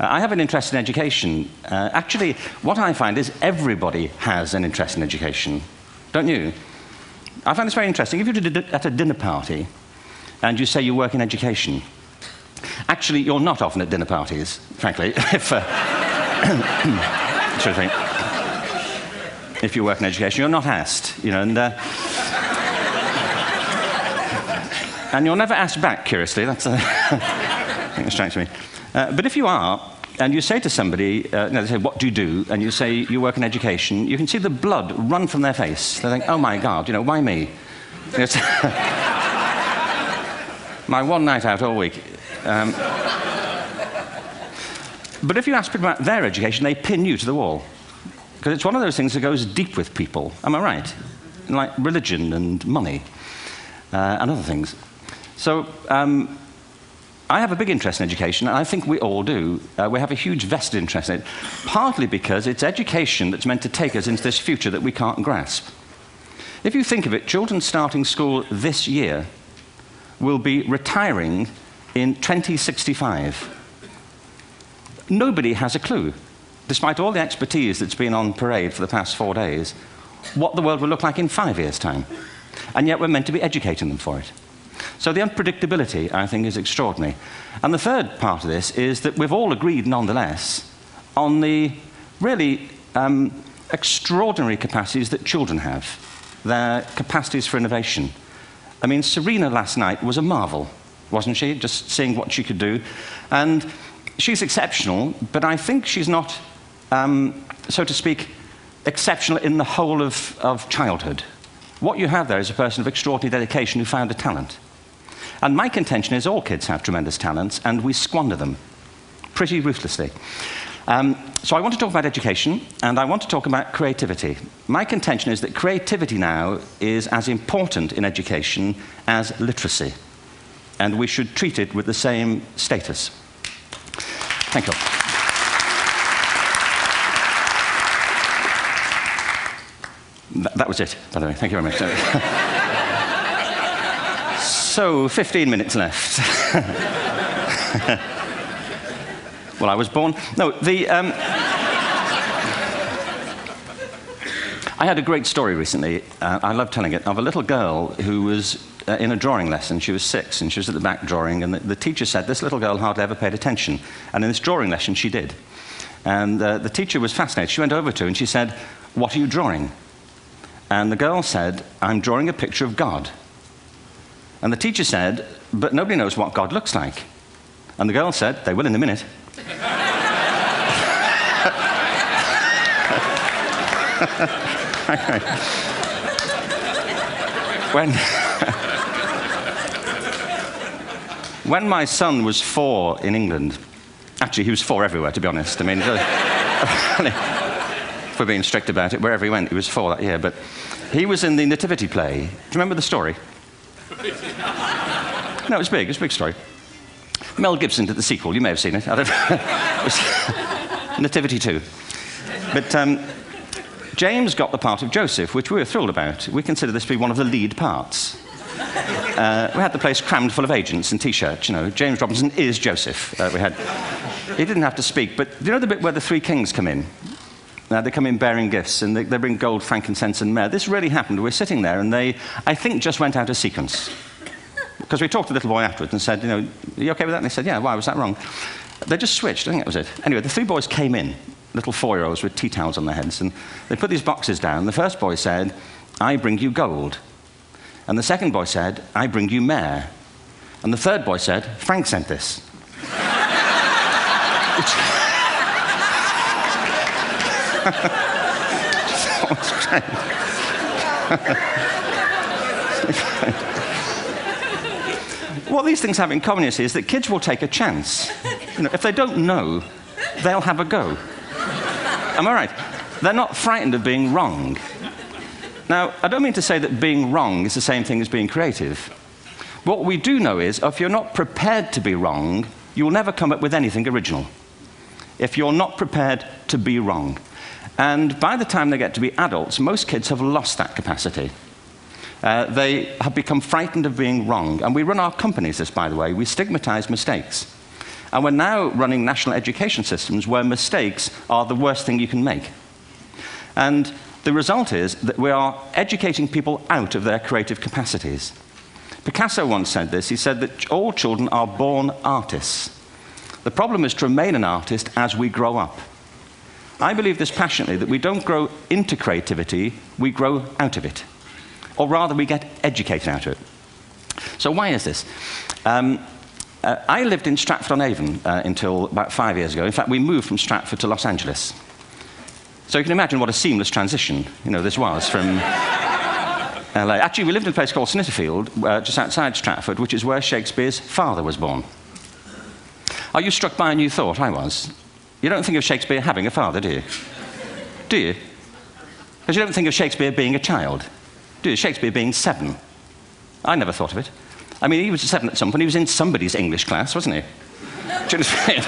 I have an interest in education. Actually, what I find is everybody has an interest in education. Don't you? I find this very interesting. If you're at a dinner party and you say you work in education, actually, you're not often at dinner parties, frankly, if you work in education. You're not asked, you know, and you're never asked back, curiously. That's I think that strikes me. But if you are, and you say to somebody, they say, what do you do? And you say, you work in education, you can see the blood run from their face. They think, oh my God, you know, why me? It's my one night out all week. But if you ask people about their education, they pin you to the wall. Because it's one of those things that goes deep with people. Am I right? Like religion and money and other things. So I have a big interest in education, and I think we all do. We have a huge vested interest in it, partly because it's education that's meant to take us into this future that we can't grasp. If you think of it, children starting school this year will be retiring in 2065. Nobody has a clue, despite all the expertise that's been on parade for the past 4 days, what the world will look like in 5 years' time. And yet we're meant to be educating them for it. So the unpredictability, I think, is extraordinary. And the third part of this is that we've all agreed, nonetheless, on the really extraordinary capacities that children have, their capacities for innovation. I mean, Serena last night was a marvel, wasn't she? Just seeing what she could do. And she's exceptional, but I think she's not, so to speak, exceptional in the whole of childhood. What you have there is a person of extraordinary dedication who found a talent. And my contention is all kids have tremendous talents, and we squander them pretty ruthlessly. So I want to talk about education, and I want to talk about creativity. My contention is that creativity now is as important in education as literacy, and we should treat it with the same status. Thank you. That was it, by the way. Thank you very much. So, 15 minutes left. Well, I was born... No, I had a great story recently, I love telling it, of a little girl who was in a drawing lesson. She was 6, and she was at the back drawing, and the teacher said this little girl hardly ever paid attention. And in this drawing lesson, she did. And the teacher was fascinated. She went over to her and she said, "What are you drawing?" And the girl said, "I'm drawing a picture of God." And the teacher said, "But nobody knows what God looks like." And the girl said, "They will in a minute." When my son was 4 in England, actually he was 4 everywhere, to be honest. I mean, if we're being strict about it, wherever he went, he was 4 that year. But he was in the Nativity play. Do you remember the story? No, it's big. It's a big story. Mel Gibson did the sequel. You may have seen it. I don't know. It was Nativity 2. But James got the part of Joseph, which we were thrilled about. We consider this to be one of the lead parts. We had the place crammed full of agents and T-shirts. You know, James Robinson is Joseph. He didn't have to speak. But do you know the bit where the 3 kings come in? They come in bearing gifts, and they bring gold, frankincense, and myrrh. This really happened. We're sitting there, and they, I think, just went out of sequence. Because we talked to the little boy afterwards and said, you know, are you okay with that? And they said, yeah, why was that wrong? They just switched. I think that was it. Anyway, the 3 boys came in, little 4-year-olds with tea towels on their heads, and they put these boxes down. The first boy said, "I bring you gold." And the second boy said, "I bring you myrrh." And the third boy said, "Frank sent this." What these things have in common is that kids will take a chance. You know, if they don't know, they'll have a go. Am I right? They're not frightened of being wrong. Now, I don't mean to say that being wrong is the same thing as being creative. What we do know is, if you're not prepared to be wrong, you'll never come up with anything original. If you're not prepared to be wrong. And by the time they get to be adults, most kids have lost that capacity. They have become frightened of being wrong. And we run our companies this, by the way. We stigmatize mistakes. And we're now running national education systems where mistakes are the worst thing you can make. And the result is that we are educating people out of their creative capacities. Picasso once said this. He said that all children are born artists. The problem is to remain an artist as we grow up. I believe this passionately, that we don't grow into creativity, we grow out of it. Or rather, we get educated out of it. So why is this? I lived in Stratford-on-Avon until about 5 years ago. In fact, we moved from Stratford to Los Angeles. So you can imagine what a seamless transition, this was from LA. Actually, we lived in a place called Snitterfield, just outside Stratford, which is where Shakespeare's father was born. Are you struck by a new thought? I was. You don't think of Shakespeare having a father, do you? Do you? Because you don't think of Shakespeare being a child, do you? Shakespeare being 7. I never thought of it. I mean, he was 7 at some point. He was in somebody's English class, wasn't he? Do you understand?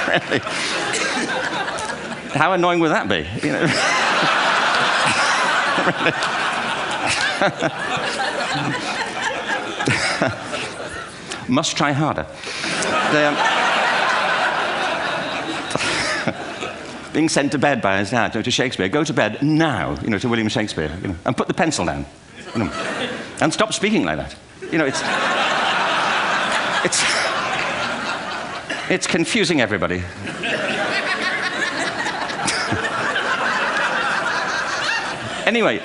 Really? How annoying would that be? Must try harder. Being sent to bed by his dad, to Shakespeare. Go to bed now, to William Shakespeare, and put the pencil down, and stop speaking like that. It's confusing everybody. Anyway,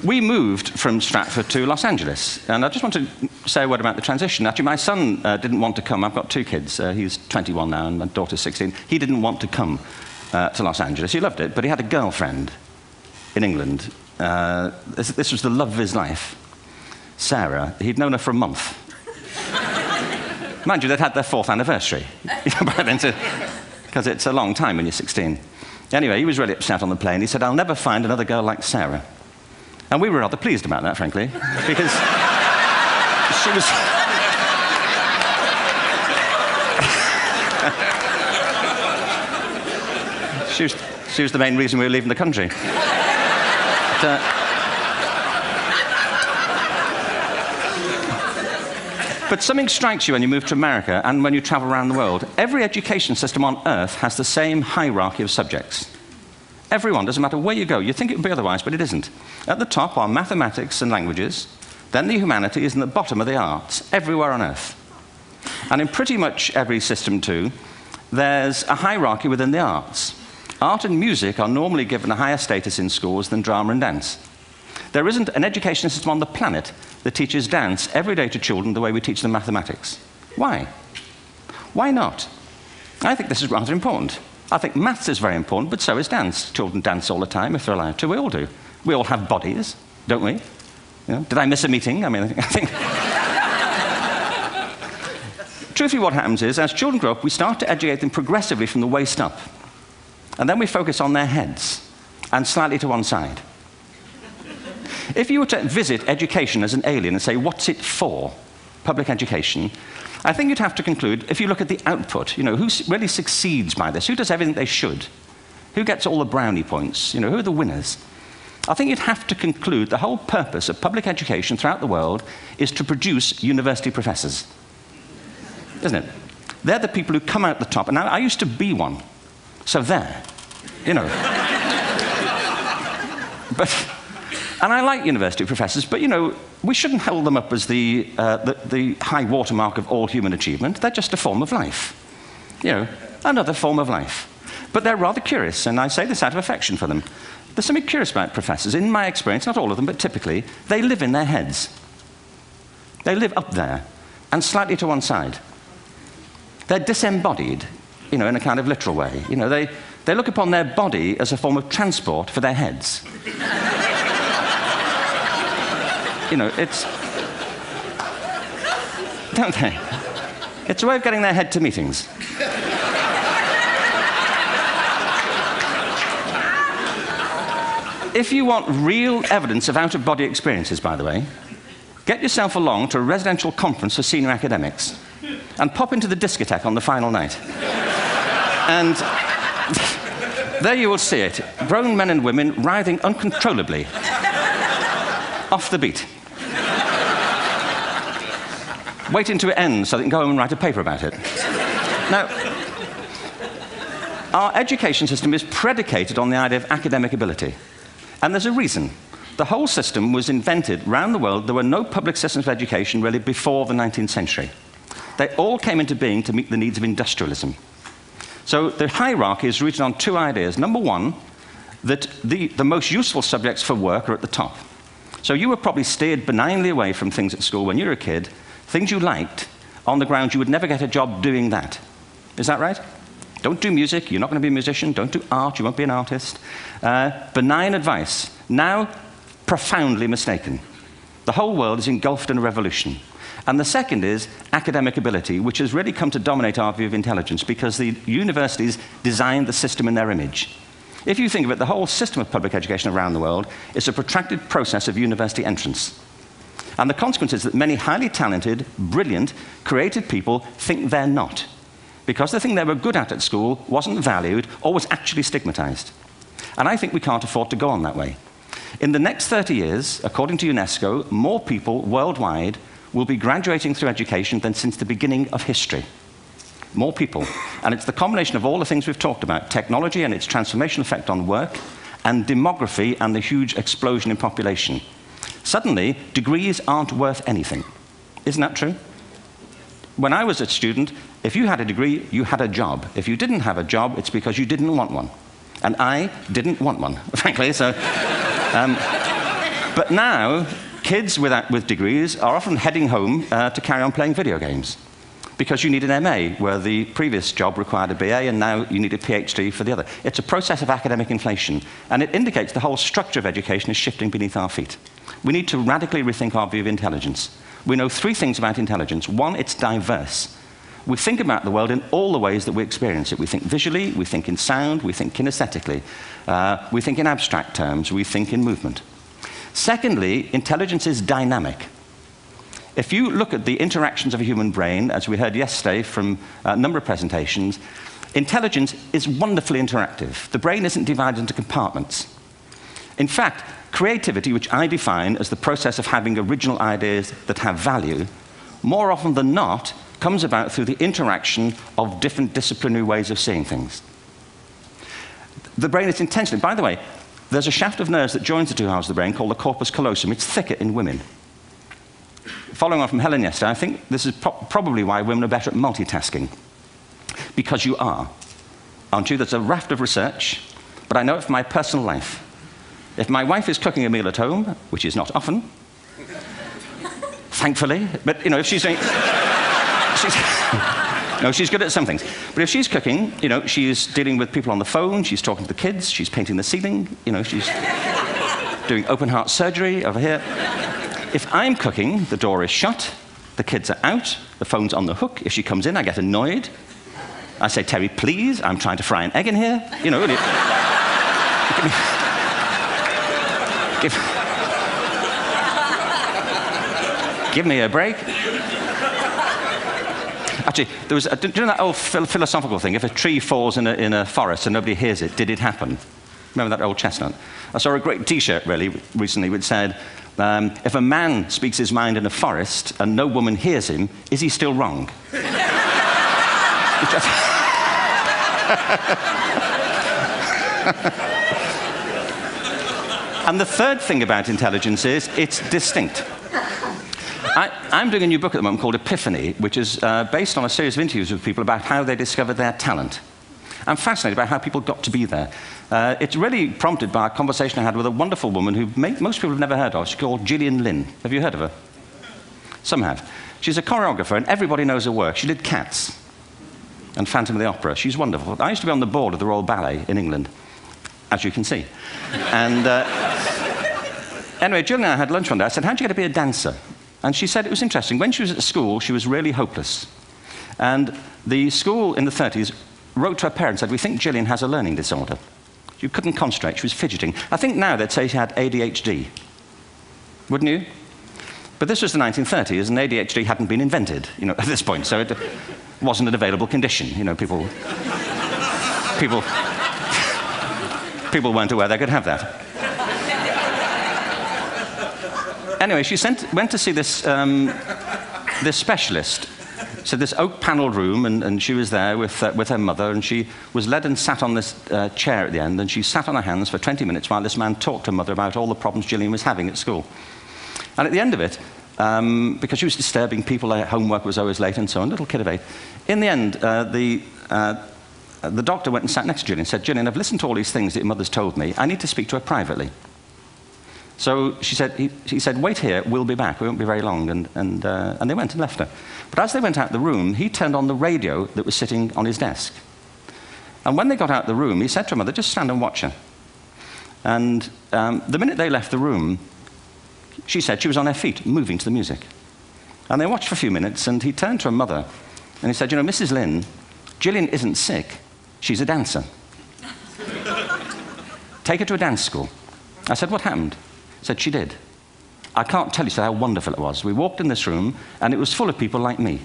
we moved from Stratford to Los Angeles, and I just want to say a word about the transition. Actually, my son didn't want to come. I've got 2 kids. He's 21 now, and my daughter's 16. He didn't want to come to Los Angeles. He loved it, but he had a girlfriend in England. This was the love of his life, Sarah. He'd known her for a month. Mind you, they'd had their 4th anniversary by then, because it's a long time when you're 16. Anyway, he was really upset on the plane. He said, "I'll never find another girl like Sarah." And we were rather pleased about that, frankly, because she was the main reason we were leaving the country. But something strikes you when you move to America and when you travel around the world. Every education system on Earth has the same hierarchy of subjects. Everyone, doesn't matter where you go. You'd think it would be otherwise, but it isn't. At the top are mathematics and languages, then the humanities, and at the bottom are the arts, everywhere on Earth. And in pretty much every system, too, there's a hierarchy within the arts. Art and music are normally given a higher status in schools than drama and dance. There isn't an education system on the planet that teaches dance every day to children the way we teach them mathematics. Why? Why not? I think this is rather important. I think maths is very important, but so is dance. Children dance all the time if they're allowed to. We all do. We all have bodies, don't we? Did I miss a meeting? I think... Truthfully, what happens is, as children grow up, we start to educate them progressively from the waist up. And then we focus on their heads, and slightly to one side. If you were to visit education as an alien and say, what's it for, public education, I think you'd have to conclude, if you look at the output, who really succeeds by this? Who does everything they should? Who gets all the brownie points? Who are the winners? I think you'd have to conclude the whole purpose of public education throughout the world is to produce university professors. Isn't it? They're the people who come out the top. And now, I used to be one. So there. And I like university professors, but, we shouldn't hold them up as the high watermark of all human achievement. They're just a form of life. Another form of life. But they're rather curious, and I say this out of affection for them. There's something curious about professors. In my experience, not all of them, but typically, they live in their heads. They live up there, and slightly to one side. They're disembodied, in a kind of literal way. They look upon their body as a form of transport for their heads. It's... Don't they? It's a way of getting their head to meetings. If you want real evidence of out-of-body experiences, by the way, get yourself along to a residential conference for senior academics and pop into the discotheque on the final night. And there you will see it. Grown men and women writhing uncontrollably off the beat. wait until it ends so they can go home and write a paper about it. Now, our education system is predicated on the idea of academic ability. And there's a reason. The whole system was invented around the world. There were no public systems of education really before the 19th century. They all came into being to meet the needs of industrialism. So the hierarchy is rooted on two ideas. Number one, that the most useful subjects for work are at the top. So you were probably steered benignly away from things at school when you were a kid, things you liked, on the grounds you would never get a job doing that. Is that right? Don't do music, you're not going to be a musician. Don't do art, you won't be an artist. Benign advice. Now, profoundly mistaken. The whole world is engulfed in a revolution. And the second is academic ability, which has really come to dominate our view of intelligence because the universities designed the system in their image. If you think of it, the whole system of public education around the world is a protracted process of university entrance. And the consequence is that many highly talented, brilliant, creative people think they're not, because the thing they were good at school wasn't valued or was actually stigmatized. And I think we can't afford to go on that way. In the next 30 years, according to UNESCO, more people worldwide will be graduating through education than since the beginning of history. More people. And it's the combination of all the things we've talked about, technology and its transformational effect on work, and demography and the huge explosion in population. Suddenly, degrees aren't worth anything. Isn't that true? When I was a student, if you had a degree, you had a job. If you didn't have a job, it's because you didn't want one. And I didn't want one, frankly. So, but now, kids with degrees are often heading home to carry on playing video games because you need an MA, where the previous job required a BA, and now you need a PhD for the other. It's a process of academic inflation, and it indicates the whole structure of education is shifting beneath our feet. We need to radically rethink our view of intelligence. We know three things about intelligence. One, it's diverse. We think about the world in all the ways that we experience it. We think visually, we think in sound, we think kinesthetically, we think in abstract terms, we think in movement. Secondly, intelligence is dynamic. If you look at the interactions of a human brain, as we heard yesterday from a number of presentations, intelligence is wonderfully interactive. The brain isn't divided into compartments. In fact, creativity, which I define as the process of having original ideas that have value, more often than not, comes about through the interaction of different disciplinary ways of seeing things. The brain is intentionally, by the way, there's a shaft of nerves that joins the two halves of the brain called the corpus callosum. It's thicker in women. Following on from Helen yesterday, I think this is probably why women are better at multitasking. Because you are, aren't you? There's a raft of research, but I know it from my personal life. If my wife is cooking a meal at home, which is not often, thankfully, but you know, if she's doing, she's good at some things. But if she's cooking, you know, she's dealing with people on the phone, she's talking to the kids, she's painting the ceiling, you know, she's doing open heart surgery over here. If I'm cooking, the door is shut, the kids are out, the phone's on the hook. If she comes in, I get annoyed. I say, Terry, please, I'm trying to fry an egg in here. You know, give me a break. Actually, there was, do you know that old philosophical thing? If a tree falls in a forest and nobody hears it, did it happen? Remember that old chestnut? I saw a great T-shirt, really, recently, which said, if a man speaks his mind in a forest and no woman hears him, is he still wrong? And the third thing about intelligence is it's distinct. I'm doing a new book at the moment called Epiphany, which is based on a series of interviews with people about how they discovered their talent. I'm fascinated by how people got to be there. It's really prompted by a conversation I had with a wonderful woman who most people have never heard of. She's called Gillian Lynn. Have you heard of her? Some have. She's a choreographer, and everybody knows her work. She did Cats and Phantom of the Opera. She's wonderful. I used to be on the board of the Royal Ballet in England, as you can see. And anyway, Gillian and I had lunch one day. I said, how'd you get to be a dancer? And she said it was interesting. When she was at school, she was really hopeless. And the school in the 30s wrote to her parents and said, we think Gillian has a learning disorder. She couldn't concentrate, she was fidgeting. I think now they'd say she had ADHD. Wouldn't you? But this was the 1930s, and ADHD hadn't been invented, you know, at this point, so it wasn't an available condition. You know, people weren't aware they could have that. Anyway, she went to see this this specialist. So this oak-panelled room, and she was there with her mother, and she was led and sat on this chair at the end, and she sat on her hands for 20 minutes while this man talked to her mother about all the problems Gillian was having at school. And at the end of it, because she was disturbing people, her homework was always late and so on, little kid of 8, in the end, the doctor went and sat next to Gillian and said, "Gillian, I've listened to all these things that your mother's told me. I need to speak to her privately." So he said, "Wait here, we'll be back. We won't be very long." And they went and left her. But as they went out the room, he turned on the radio that was sitting on his desk. And when they got out the room, he said to her mother, "Just stand and watch her." And the minute they left the room, she said she was on her feet, moving to the music. And they watched for a few minutes, and he turned to her mother, and he said, "You know, Mrs. Lynn, Gillian isn't sick. She's a dancer. Take her to a dance school." I said, "What happened?" He said, "She did. I can't tell you how wonderful it was. We walked in this room, and it was full of people like me.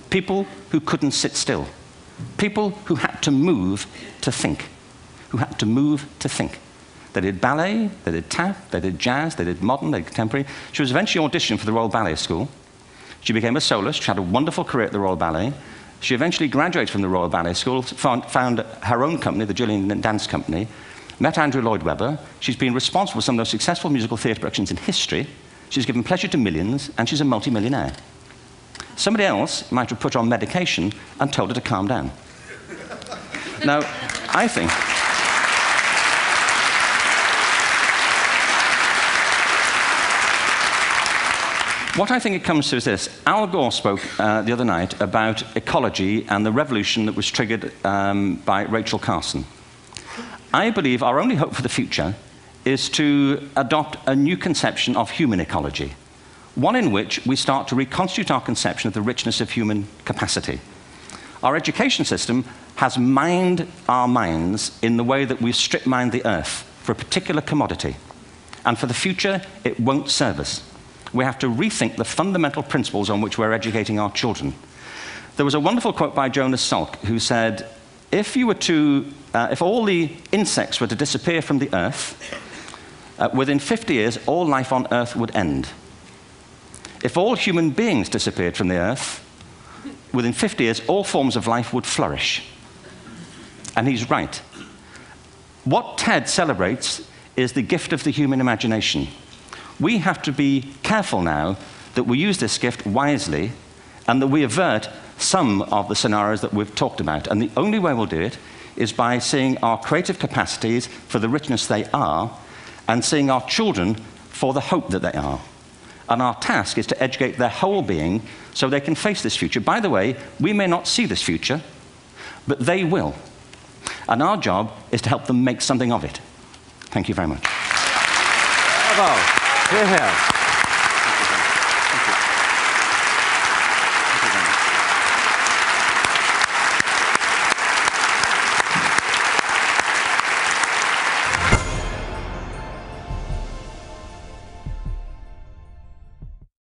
People who couldn't sit still. People who had to move to think. Who had to move to think. They did ballet, they did tap, they did jazz, they did modern, they did contemporary. She was eventually auditioned for the Royal Ballet School. She became a soloist. She had a wonderful career at the Royal Ballet. She eventually graduated from the Royal Ballet School, found her own company, the Gillian Dance Company, met Andrew Lloyd Webber. She's been responsible for some of the most successful musical theatre productions in history. She's given pleasure to millions, and she's a multi-millionaire. Somebody else might have put her on medication and told her to calm down. Now, I think... What I think it comes to is this. Al Gore spoke the other night about ecology and the revolution that was triggered by Rachel Carson. I believe our only hope for the future is to adopt a new conception of human ecology, one in which we start to reconstitute our conception of the richness of human capacity. Our education system has mined our minds in the way that we've strip-mined the earth for a particular commodity, and for the future, it won't serve us. We have to rethink the fundamental principles on which we're educating our children. There was a wonderful quote by Jonas Salk, who said, if all the insects were to disappear from the earth, within 50 years, all life on earth would end. If all human beings disappeared from the earth, within 50 years, all forms of life would flourish. And he's right. What TED celebrates is the gift of the human imagination. We have to be careful now that we use this gift wisely and that we avert some of the scenarios that we've talked about. And the only way we'll do it is by seeing our creative capacities for the richness they are and seeing our children for the hope that they are. And our task is to educate their whole being so they can face this future. By the way, we may not see this future, but they will. And our job is to help them make something of it. Thank you very much. Bravo. Here, here.